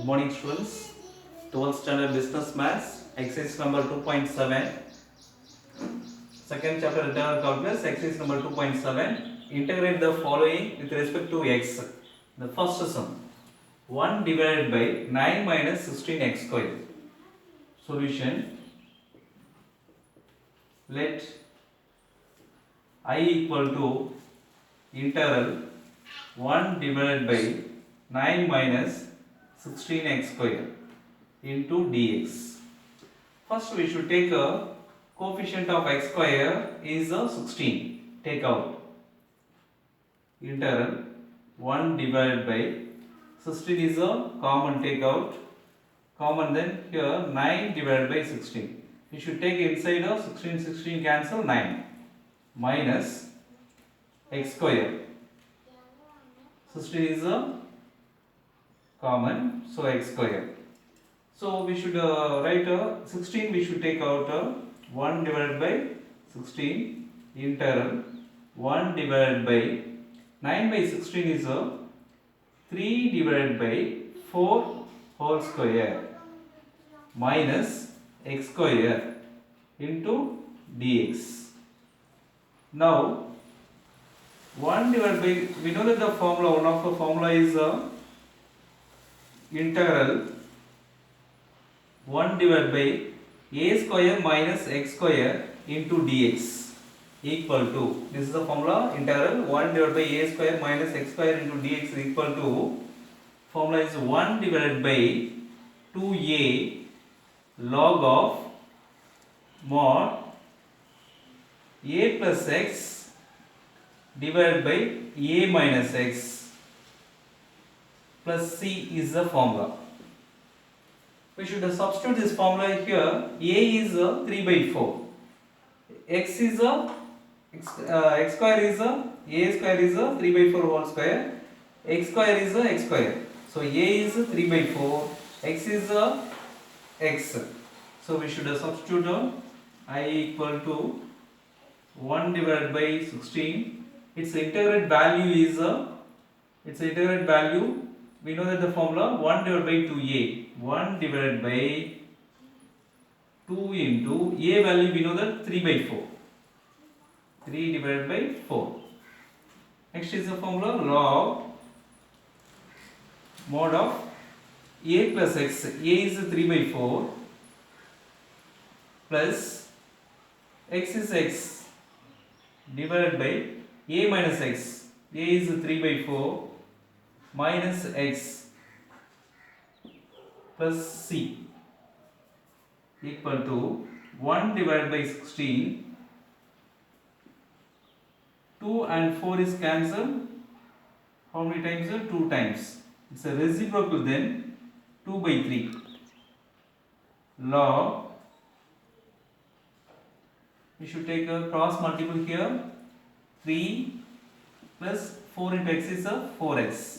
Good morning, students. 12th standard business maths, exercise number 2.7. Second chapter internal calculus, exercise number 2.7. Integrate the following with respect to x. The first sum 1 divided by 9 minus 16x square. Solution, let I equal to integral 1 divided by 9 minus 16x square into dx. First we should take a coefficient of x square is 16. Take out integral 1 divided by 16 is a common, take out common, then here 9 divided by 16. We should take inside of 16 cancel 9 minus x square. 16 is a common, so x square. So we should write 16, we should take out 1 divided by 16 integral 1 divided by 9 by 16 is 3 divided by 4 whole square minus x square into dx. Now 1 divided by, we know that the formula, one of the formula is integral 1 divided by a square minus x square into dx equal to, this is the formula, integral 1 divided by a square minus x square into dx is equal to, formula is 1 divided by 2a log of mod a plus x divided by a minus x plus c is the formula. We should substitute this formula here. A is 3 by 4. X is x square is a square is 3 by 4 whole square. X square is x square. So a is 3 by 4. X is x. So we should substitute I equal to 1 divided by 16. Its integrated value is we know that the formula 1 divided by 2a. 1 divided by 2 into a value, we know that 3 by 4. 3 divided by 4. Next is the formula log mod of a plus x. A is 3 by 4 plus x is x divided by a minus x. A is 3 by 4 minus x plus c equal to 1 divided by 16. 2 and 4 is cancelled. How many times? 2 times. It's a reciprocal, then 2 by 3 log, we should take a cross multiple here, 3 plus 4 into x is 4x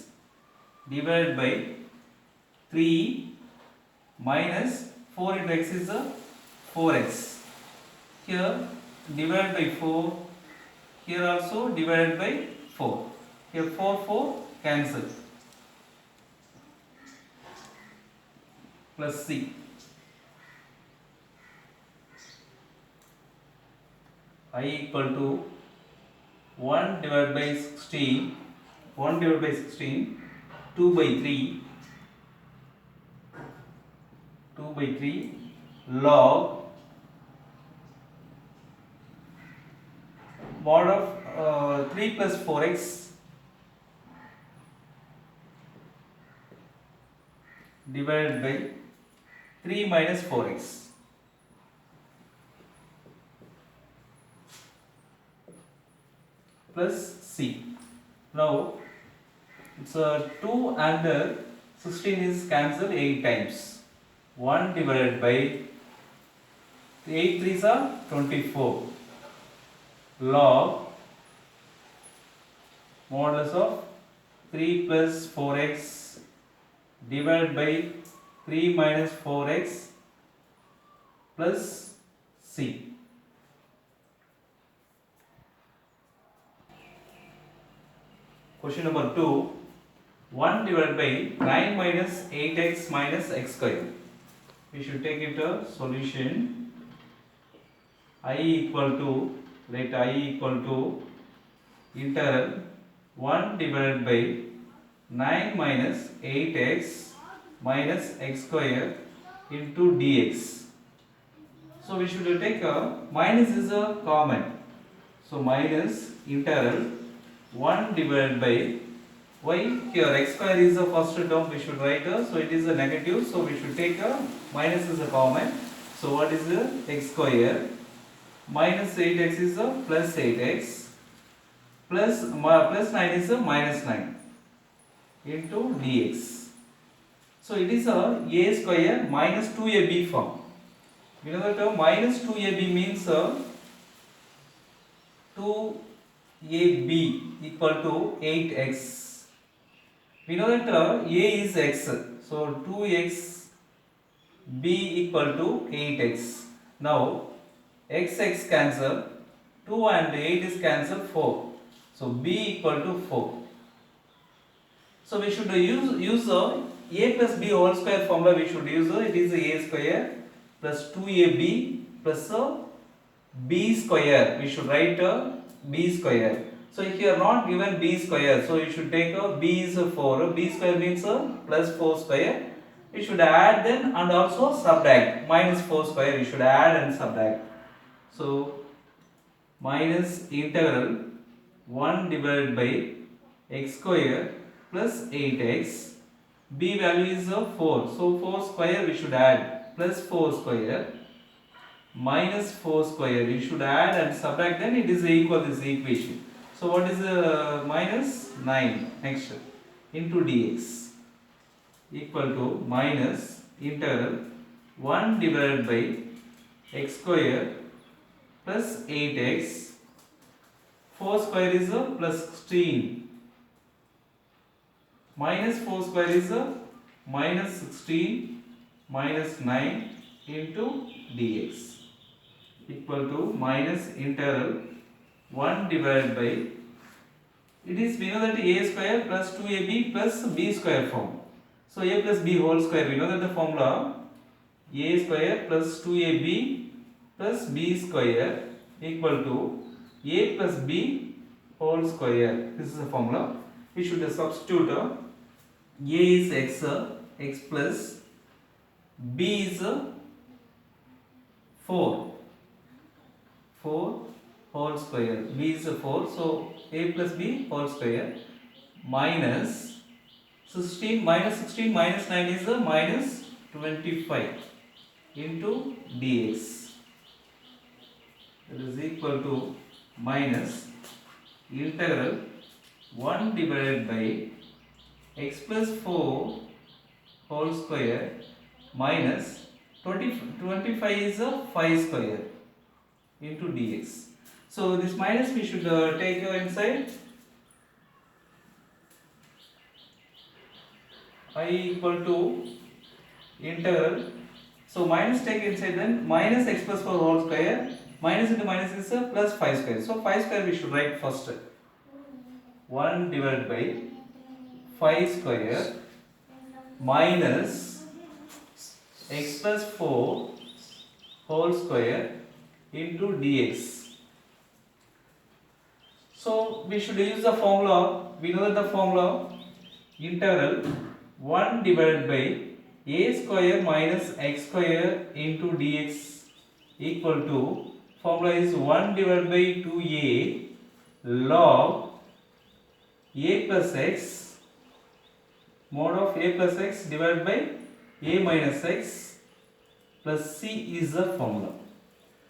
divided by 3 minus 4 into x is 4x. Here divided by 4, here also divided by 4. Here 4 cancel plus c. I equal to 1 divided by 16, 1 divided by 16, 2 by 3, 2 by 3 log mod of 3 plus 4x divided by 3 minus 4x plus c. Now it's 2 and 16 is cancelled 8 times. 1 divided by 8 3s are 24 log modulus of 3 plus 4x divided by 3 minus 4x plus c. Question number 2. 1 divided by 9 minus 8x minus x square. We should take it a solution. I equal to, let I equal to integral 1 divided by 9 minus 8x minus x square into dx. So we should take a minus is a common. So minus integral 1 divided by y, here x square is the first term, we should write a, so it is a negative, so we should take a minus is a common. So what is the x square? Minus 8x is a plus 8x plus 9 is a minus 9 into dx. So it is a square minus 2ab form. You know that minus 2ab means 2ab equal to 8x. We know that a is x, so 2x b equal to 8x. Now x cancel, 2 and 8 is cancel 4. So b equal to 4. So we should use a plus b whole square formula. We should use it is a square plus 2ab plus b square. We should write a b square. So here not given b square, so you should take a b is a 4. B square means a plus 4 square. We should add then and also subtract. Minus 4 square we should add and subtract. So minus integral 1 divided by x square plus 8x, b value is 4, so 4 square we should add, plus 4 square minus 4 square we should add and subtract, then it is equal this equation. So what is minus 9 next into dx equal to minus integral 1 divided by x square plus 8x, 4 square is plus 16 minus 4 square is minus 16 minus 9 into dx equal to minus integral 1 divided by, it is, we know that a square plus 2ab plus b square form. So a plus b whole square, we know that the formula a square plus 2ab plus b square equal to a plus b whole square. This is the formula. We should substitute a is x plus b is 4 whole square, b is 4, so a plus b whole square minus 16 minus 9 is minus 25 into dx, that is equal to minus integral 1 divided by x plus 4 whole square minus 25 is 5 square into dx. So this minus we should take inside. I equal to integral, so minus take inside, then minus x plus 4 whole square, minus into minus is plus 5 square. So 5 square we should write first. 1 divided by 5 square minus x plus 4 whole square into dx. So we should use the formula. We know that the formula integral 1 divided by a square minus x square into dx equal to, formula is 1 divided by 2a log a plus x mod of a plus x divided by a minus x plus c is the formula.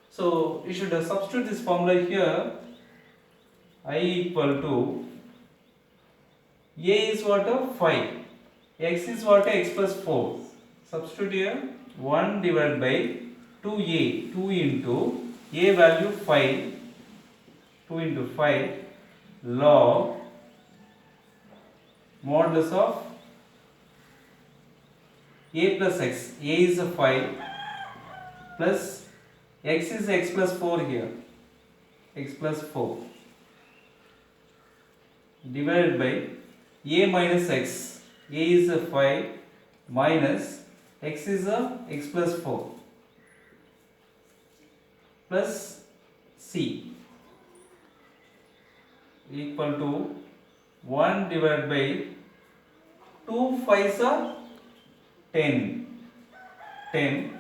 So we should substitute this formula here. I equal to a is what 5, x is what x plus 4. Substitute here 1 divided by 2a, 2 into a value 5, 2 into 5 log modulus of a plus x, a is 5 plus x is x plus 4 here, x plus 4 divided by a minus x, a is a 5 minus x is a x plus 4 plus c equal to 1 divided by 2 5s are 10. 10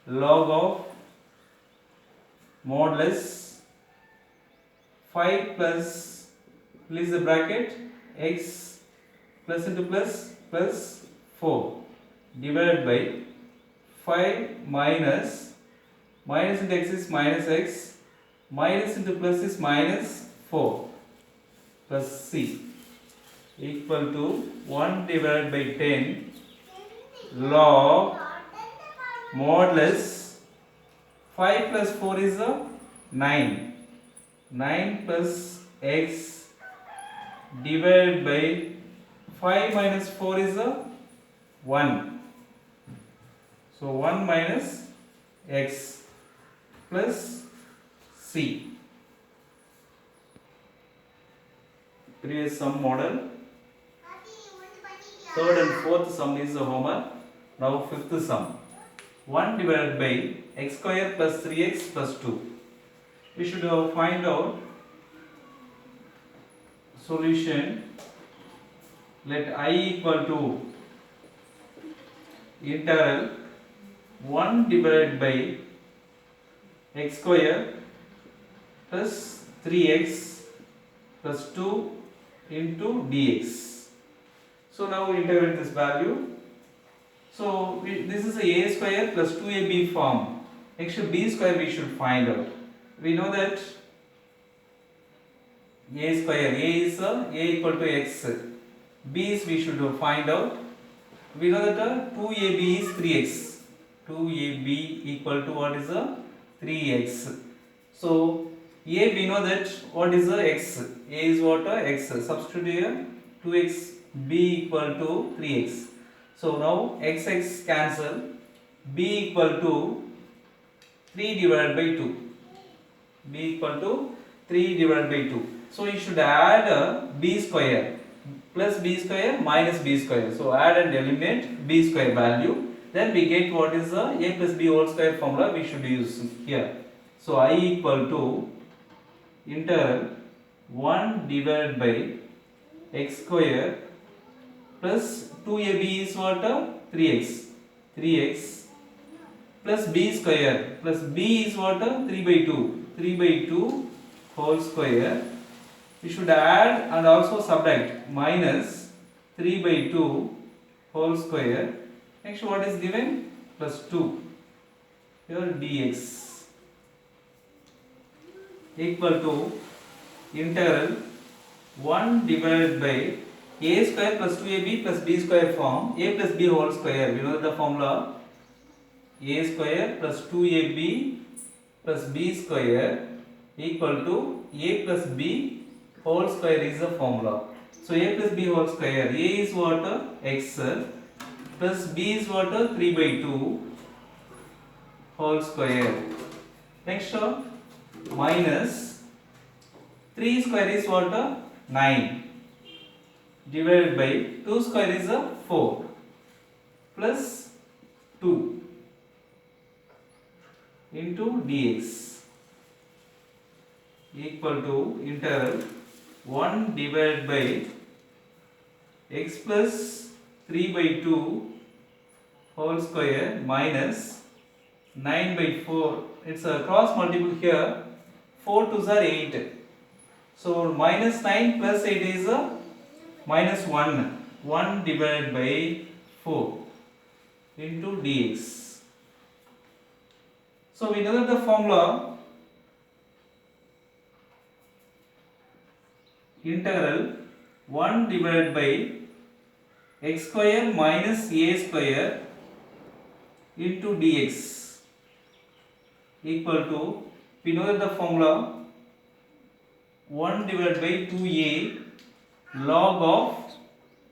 log of modulus 5 plus, please the bracket, x plus into plus 4 divided by 5 minus into x is minus x, minus into plus is minus 4 plus c equal to 1 divided by 10 log modulus 5 plus 4 is a 9. 9 plus x divided by 5 minus 4 is a 1. So 1 minus x plus c. Previous sum model. Third and fourth sum is the homework. Now fifth sum. 1 divided by x square plus 3x plus 2. We should find out solution. Let I equal to integral 1 divided by x square plus 3x plus 2 into dx. So now we integrate this value. So this is a square plus 2ab form. Actually b square we should find out. We know that a square, a is a equal to x. B is we should find out. We know that 2ab is 3x. 2ab equal to what is a 3x. So a we know that what is a x. A is what a x. Substitute here 2x, b equal to 3x. So now x cancel, b equal to 3 divided by 2. B equal to 3 divided by 2. So you should add b square plus b square minus b square. So add and eliminate b square value. Then we get what is the a plus b whole square formula we should use here. So I equal to integral 1 divided by x square plus 2ab is what? 3x. 3x plus b square plus b is what? 3 by 2. 3 by 2 whole square. We should add and also subtract minus 3 by 2 whole square. Next what is given? Plus 2. Here dx equal to integral 1 divided by a square plus 2ab plus b square form, a plus b whole square. We know the formula a square plus 2ab plus b square equal to a plus b whole square is the formula. So a plus b whole square, a is what? X plus b is what? 3 by 2 whole square. Next minus 3 square is what? 9 divided by 2 square is 4 plus 2 into dx equal to integral 1 divided by x plus 3 by 2 whole square minus 9 by 4. It's a cross multiple here. 4 2s are 8. So minus 9 plus 8 is minus 1. 1 divided by 4 into dx. So we know that the formula integral 1 divided by x square minus a square into dx equal to, we know that the formula 1 divided by 2a log of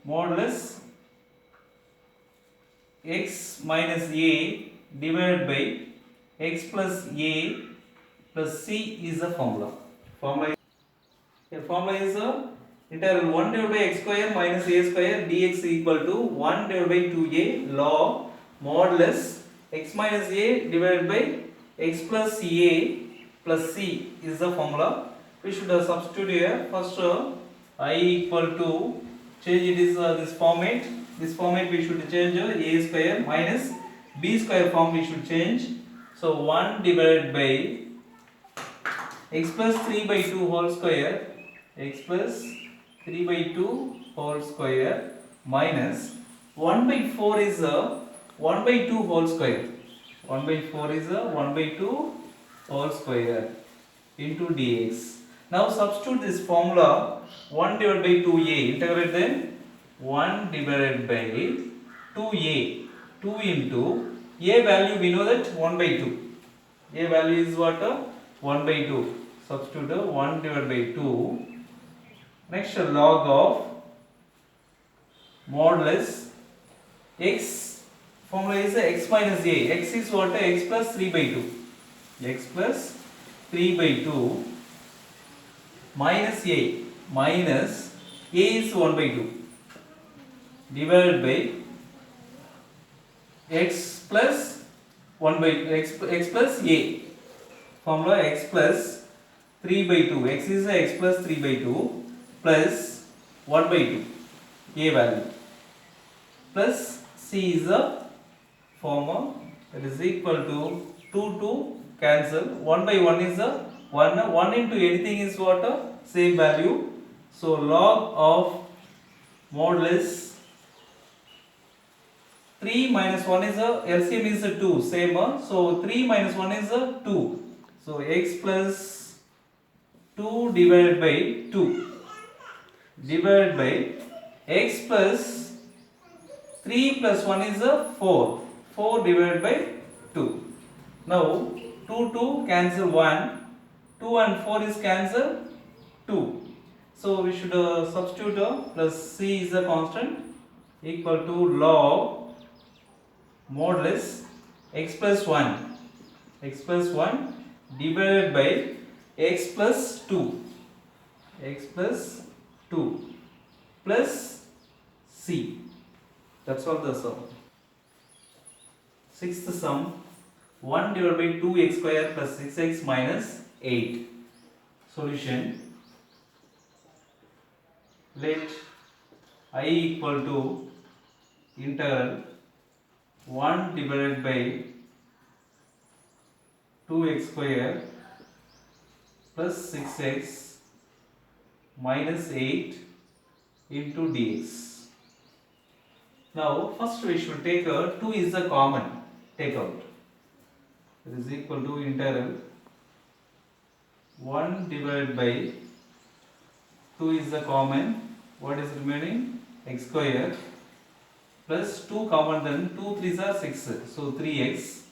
modulus x minus a divided by x plus a plus c is the formula. The formula is Integral 1 divided by x square minus a square dx equal to 1 divided by 2a log modulus x minus a divided by x plus a plus c is the formula. We should substitute here. First I equal to, change it is this format. This format we should change a square minus b square form we should change. So 1 divided by x plus 3 by 2 whole square, x plus 3 by 2 whole square minus 1 by 4 is a 1 by 2 whole square. 1 by 4 is a 1 by 2 whole square into dx. Now substitute this formula 1 divided by 2a, integrate then 1 divided by 2a, 2 into a value we know that 1 by 2. A value is what? 1 by 2. Substitute 1 divided by 2. Next log of modulus x, formula is x minus a. X is what? X plus 3 by 2. X plus 3 by 2 minus a. Minus a is 1 by 2 divided by x plus 1 by x plus a. Formula x plus 3 by 2. X is x plus 3 by 2 plus 1 by 2 a value plus c is a formula that is equal to 2 cancel. 1 by 1 is a 1 into anything is what? Same value. So log of modulus 3 minus 1 is a LCM is a 2 same. So 3 minus 1 is a 2. So x plus 2 divided by 2 divided by x plus 3 plus 1 is a 4. 4 divided by 2. Now 2 cancel 1. 2 and 4 is cancel 2. So we should substitute plus c is a constant equal to log modulus x plus 1 divided by x plus 2 plus c. That's all the sum. Sixth sum, 1 divided by 2x square plus 6x minus 8. Solution, let I equal to integral 1 divided by 2x square plus 6x minus 8 into dx. Now first we should take 2 is a common, take out. It is equal to integral 1 divided by 2 is the common. What is remaining? X square plus 2 common, then 2 3s are 6. So 3x.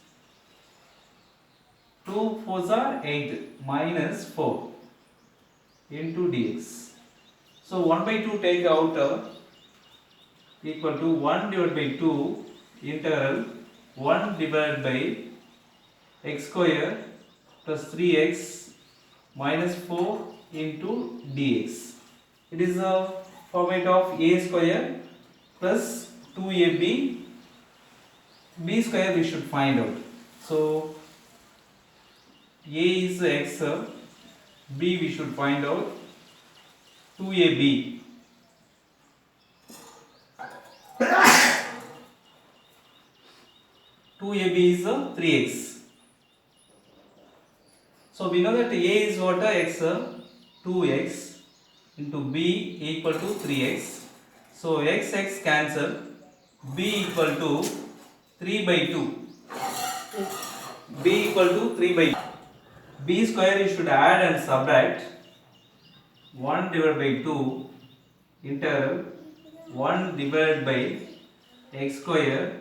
2 4s are 8 minus 4 into dx. So 1 by 2 take out equal to 1 divided by 2 integral 1 divided by x square plus 3x minus 4 into dx. It is a format of a square plus 2ab. B square we should find out. So a is x, b we should find out 2ab. 2ab is 3x. So we know that a is what? X, 2x into b equal to 3x. So x cancel, b equal to 3 by 2. B equal to 3 by 2. B square you should add and subtract. 1 divided by 2 integral 1 divided by x square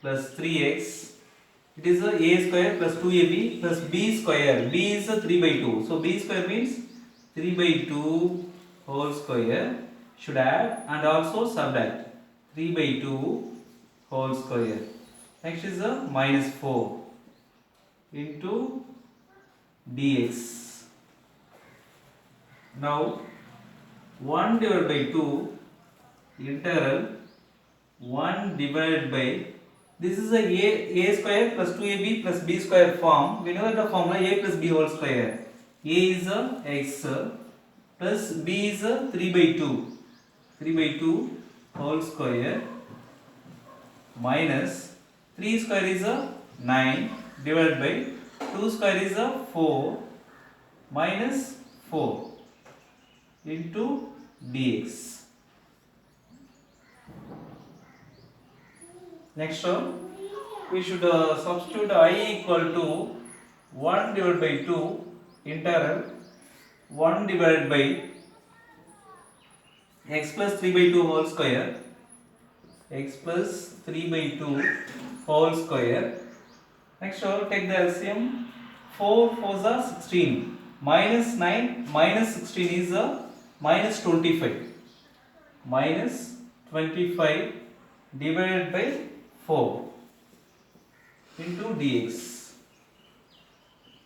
plus 3x. It is a square plus 2ab plus b square. B is a 3 by 2. So b square means 3 by 2 whole square. Should add and also subtract 3 by 2 whole square. Next is a minus 4 into dx. Now 1 divided by 2 integral 1 divided by, this is a square plus 2ab plus b square form. We know that the formula a plus b whole square. A is x plus b is 3 by 2. 3 by 2 whole square minus 3 square is 9 divided by 2 square is 4 minus 4 into dx. Next we should substitute I equal to 1 divided by 2 integral 1 divided by x plus 3 by 2 whole square, x plus 3 by 2 whole square. Next take the LCM. 4 4s are 16 minus 9 minus 16 is minus 25. Minus 25 divided by 4 into dx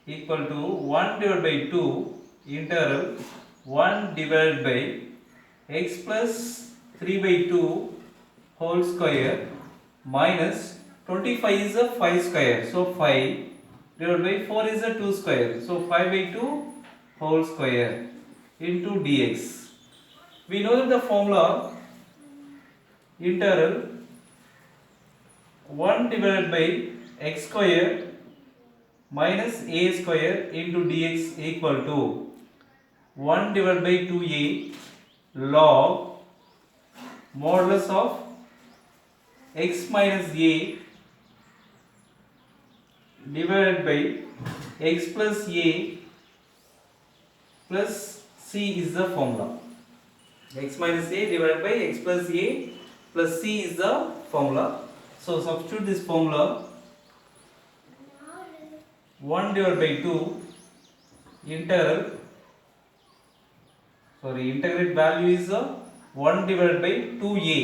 equal to 1 divided by 2 integral 1 divided by x plus 3 by 2 whole square minus 25 is a 5 square, so 5 divided by 4 is a 2 square, so 5 by 2 whole square into dx. We know that the formula integral 1 divided by x square minus a square into dx equal to 1 divided by 2a log modulus of x minus a divided by x plus a plus c is the formula. X minus a divided by x plus a plus c is the formula. So substitute this formula. 1 divided by 2 integrate value is 1 divided by 2a.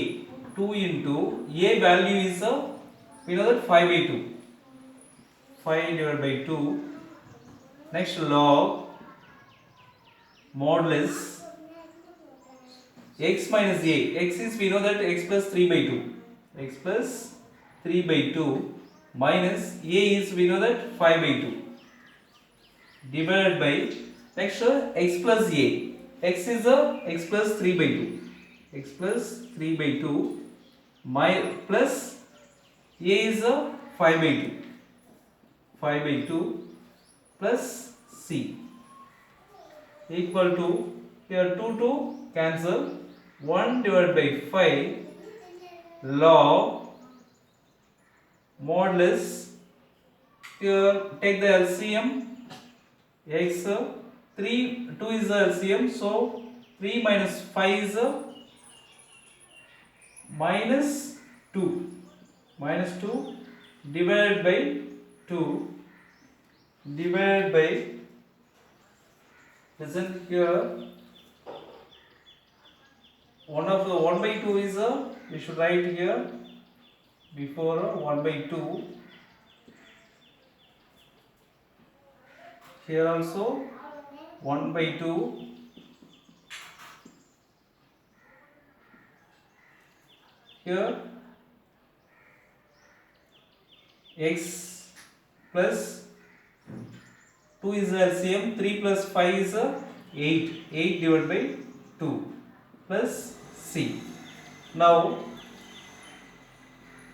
2 into a value is we know that 5 by 2. 5 divided by 2. Next log modulus x minus a. X is we know that x plus 3 by 2. X plus 3 by 2 minus a is we know that 5 by 2 divided by next x plus a. X is x plus 3 by 2. X plus 3 by 2 plus a is 5 by 2. 5 by 2 plus c equal to, here 2 to cancel, 1 divided by 5 log modulus, here take the LCM, x 3 2 is the LCM, so 3 minus 5 is minus 2 divided by 2 divided by, listen here, one of the 1 by 2 is we should write here before 1 by 2, here also 1 by 2, here x plus 2 is LCM, 3 plus 5 is 8 divided by 2 plus c. Now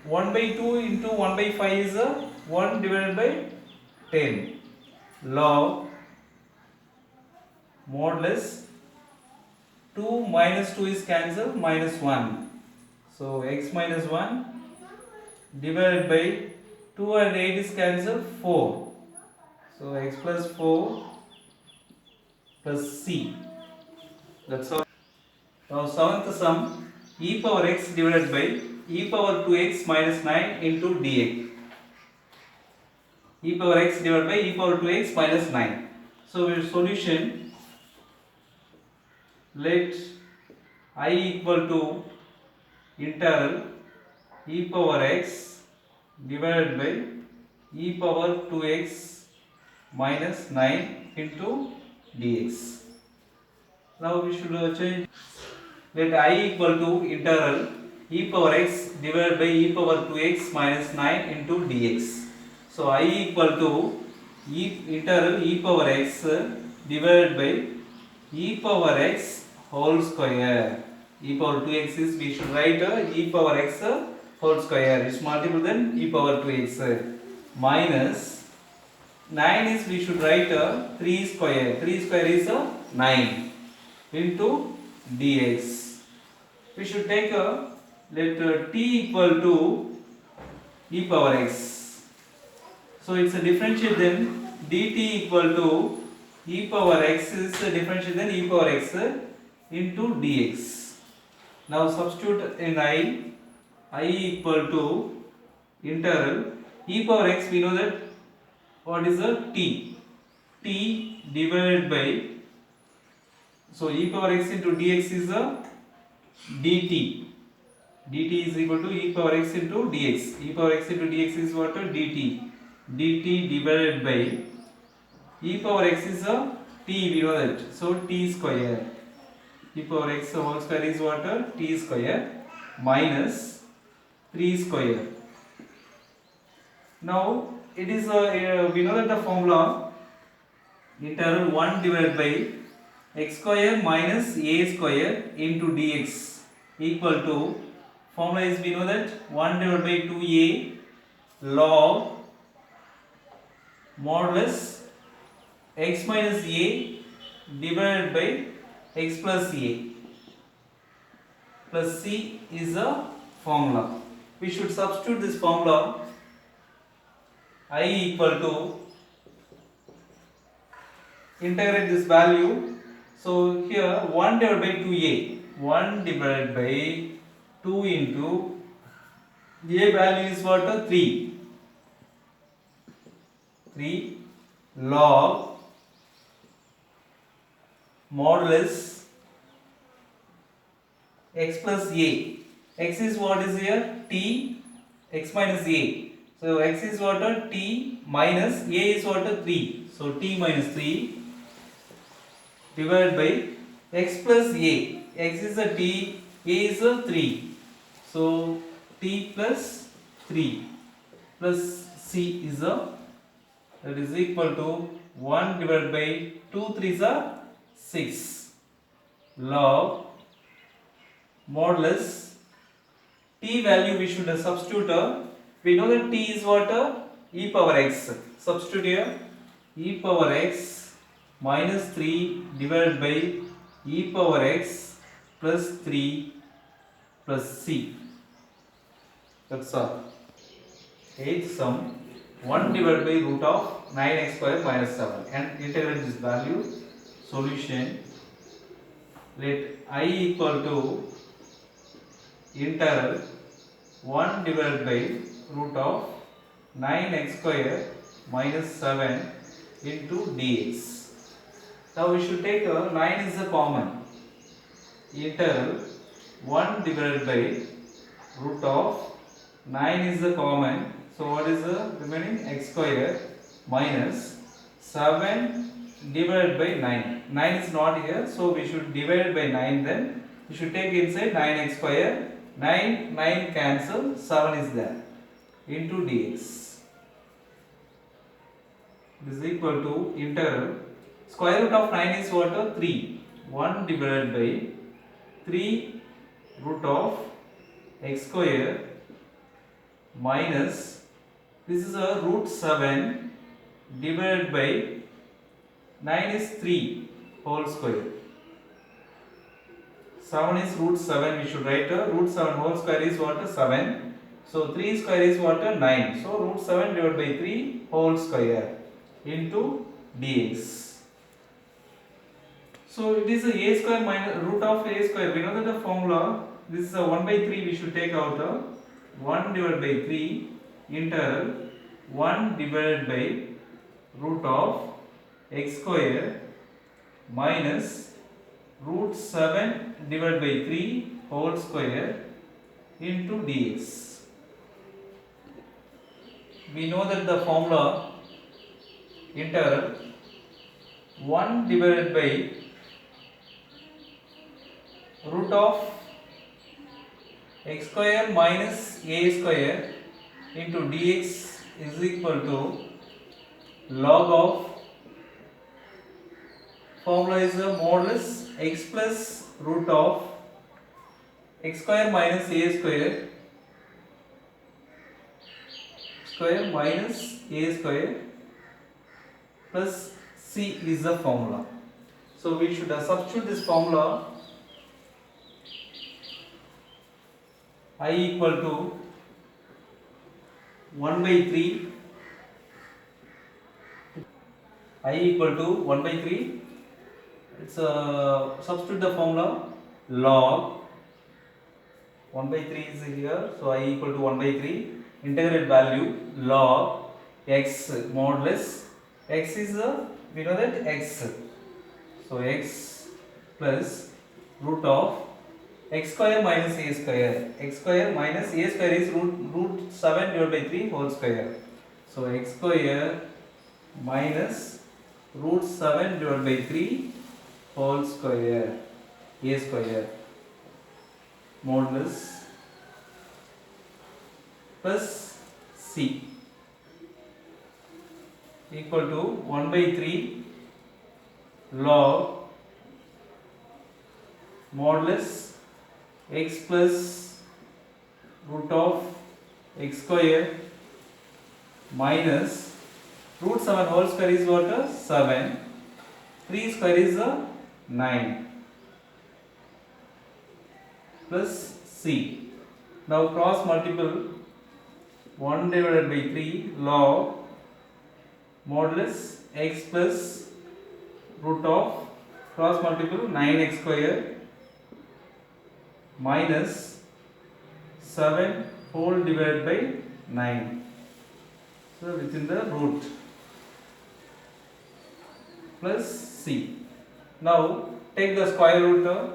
1 by 2 into 1 by 5 is 1 divided by 10 log modulus 2 minus 2 is cancelled, minus 1, so x minus 1 divided by 2 and 8 is cancelled, 4, so x plus 4 plus c. That's all. Now seventh sum, e power x divided by e power 2x minus 9 into dx. E power x divided by e power 2x minus 9. So your solution, let I equal to integral e power x divided by e power 2x minus 9 into dx. Now we should change. Let I equal to integral e power x divided by e power 2x minus 9 into dx. So I equal to integral e power x divided by e power x whole square. E power 2x is, we should write e power x whole square is multiple than e power 2x minus 9 is, we should write 3 square. 3 square is 9 into dx. We should take let t equal to e power x. So it's a differential, then dt equal to e power x is a differential than e power x into dx. Now substitute in I equal to integral e power x. We know that what is a t divided by, so e power x into dx is a dt. dt is equal to e power x into dx. E power x into dx is what? Dt. dt divided by e power x is a t, we know that, so t square. E power x whole square is what? T square minus 3 square. Now it is we know that the formula integral 1 divided by x square minus a square into dx equal to, formula is, we know that 1 divided by 2a log modulus x minus a divided by x plus a plus c is a formula. We should substitute this formula. I equal to integrate this value. So here 1 divided by 2a, 1 divided by 2 into a value is what? 3 log modulus x plus a. X is what is here? T, x minus a. So x is what? T minus a is what? 3. So t minus 3 divided by x plus a. X is a t, a is a 3. So t plus 3 plus c is a, that is equal to 1 divided by 2 3s are 6 log modulus t value. We should substitute. We know that t is what? E power x. Substitute here e power x minus 3 divided by e power x plus 3 plus c. That's all. Eighth sum, 1 divided by root of 9x square minus 7, and integrate this value. Solution, let I equal to integral 1 divided by root of 9x square minus 7 into dx. Now we should take 9 is a common. Integral 1 divided by root of 9 is a common. So what is the remaining? X square minus 7 divided by 9. 9 is not here, so we should divide by 9, then we should take inside 9x square. 9 cancel, 7 is there into dx. This is equal to integral square root of 9 is what? 3. 1 divided by 3 root of x square minus, this is a root 7 divided by 9 is 3 whole square. 7 is root 7, we should write root 7 whole square is what? 7. So 3 square is what? 9. So root 7 divided by 3 whole square into dx. So it is a square minus root of a square. We know that the formula, this is a 1 by 3, we should take out 1 divided by 3 integral 1 divided by root of x square minus root 7 divided by 3 whole square into dx. We know that the formula integral 1 divided by root of x square minus a square into dx is equal to log of, formula is the modulus x plus root of x square minus a square minus a square plus c is the formula. So we should substitute this formula. I equal to 1 by 3, I equal to 1 by 3, it's substitute the formula log 1 by 3 is here, so I equal to 1 by 3, integrate value log x modulus, x is we know that x, so x plus root of x square minus a square, x square minus a square is root 7 divided by 3 whole square, so x square minus root 7 divided by 3 whole square, a square modulus plus c equal to 1 by 3 log modulus x plus root of x square minus root 7 whole square is what? 7. 3 square is 9 plus c. Now cross multiple 1 divided by 3 log modulus x plus root of cross multiple 9x square minus 7 whole divided by 9, so within the root plus c. Now take the square root of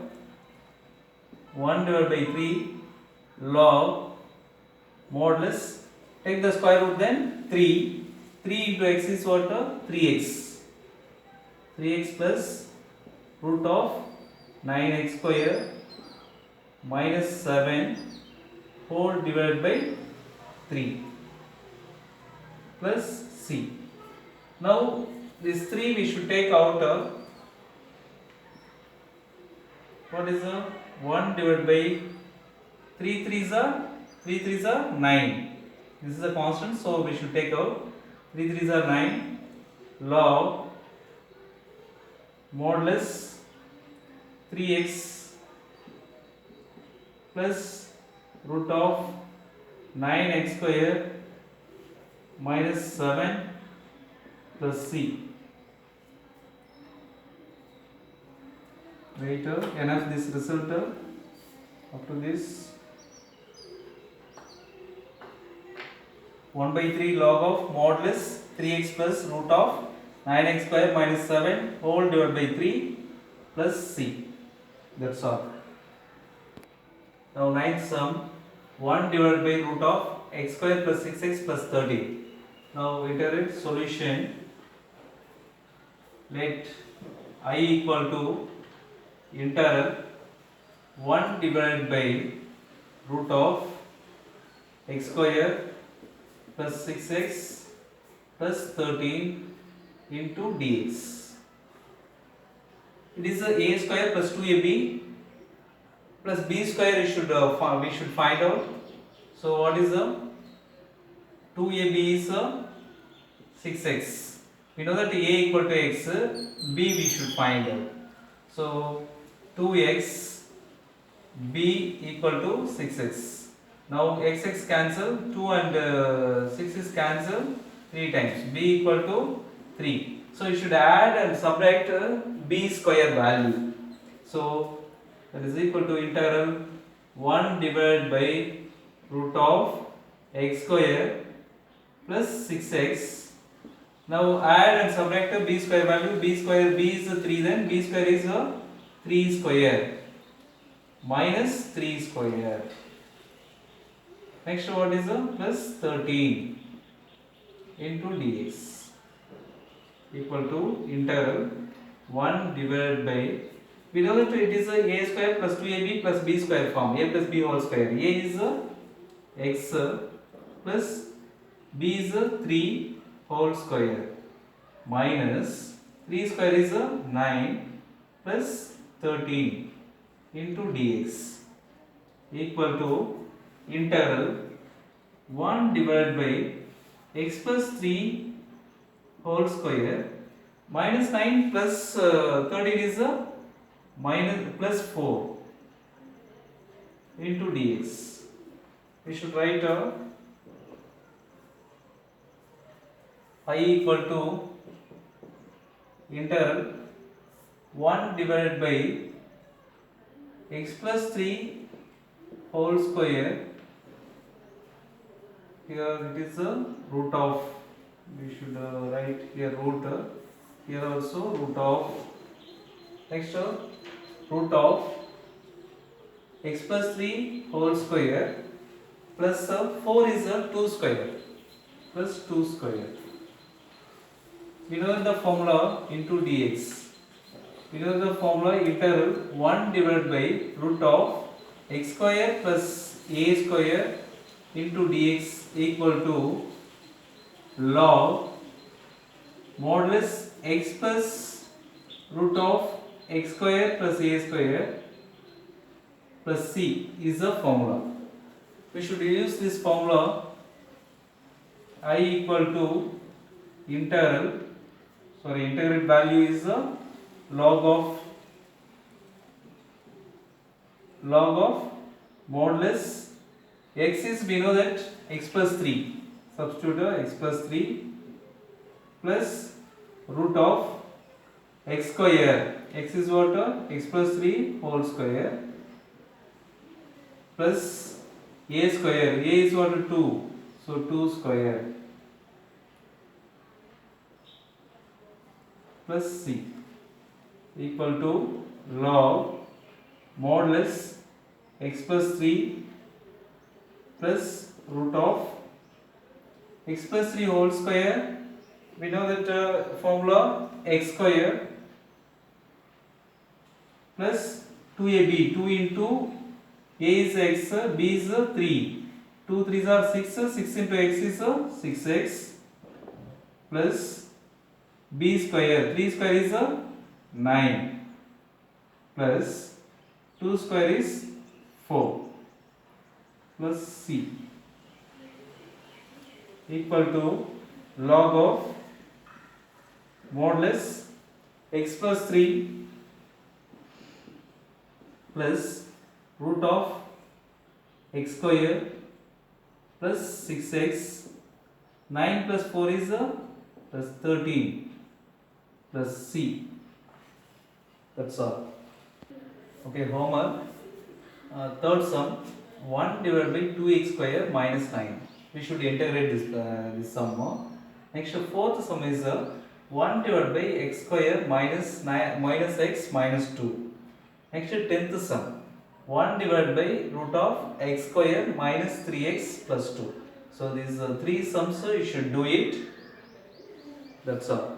1 divided by 3 log modulus, take the square root, then 3 into x is what? 3x plus root of 9x square minus 7 whole divided by 3 plus c. Now this 3 we should take out. What is 1 divided by 3 3s are 9. This is a constant, so we should take out 3 3s are 9 log modulus 3x plus root of 9x square minus 7 plus c. Wait, enough this result up to this 1 by 3 log of modulus 3x plus root of 9x square minus 7 whole divided by 3 plus c. That's all. Now ninth sum, 1 divided by root of x square plus 6x plus 30. Now iterate solution. Let I equal to integral 1 divided by root of x square plus 6x plus 13 into dx. It is a square plus 2ab plus b square we should find out. So what is 2ab is 6x. We know that a equal to x, b we should find out. So 2x, b equal to 6x. Now x cancel, 2 and 6 is cancel 3 times, b equal to 3. So you should add and subtract b square value. So that is equal to integral 1 divided by root of x square plus 6x. Now add and subtract b square value. B square, b is 3, then b square is 3 square minus 3 square. Next what is plus 13 into dx equal to integral 1 divided by We know that it is a square plus 2ab plus b square form, a plus b whole square. A is x plus b is 3 whole square minus 3 square is 9 plus 13 into dx equal to integral 1 divided by x plus 3 whole square minus 9 plus 13 is minus plus 4 into dx. We should write I equal to integral 1 divided by x plus 3 whole square. Here it is a root of, we should write here root, here also root of, next root of x plus 3 whole square plus 4 is 2 square plus 2 square. We know the formula into dx. We know the formula integral 1 divided by root of x square plus a square into dx equal to log modulus x plus root of x square plus a square plus c is the formula. We should use this formula. I equal to integrate value is log of modulus x is, we know that x plus 3, substitute x plus 3 plus root of x square, x is what, x plus 3 whole square plus a square, a is what, 2, so 2 square plus c equal to log modulus x plus 3 plus root of x plus 3 whole square. We know that formula x square plus 2ab, 2 into a is x, b is 3, 2 3s are 6, 6 into x is 6x plus b square, 3 square is 9 plus 2 square is 4 plus c equal to log of modulus x plus 3 plus root of x square plus 6x, 9 plus 4 is plus 13 plus c. That's all. Okay, homework. Third sum, 1 divided by 2x square minus 9. We should integrate this sum. Next, fourth sum is 1 divided by x square minus 9 minus x minus 2. Next, 10th sum, 1 divided by root of x square minus 3x plus 2. So these 3 sums you should do it. That's all.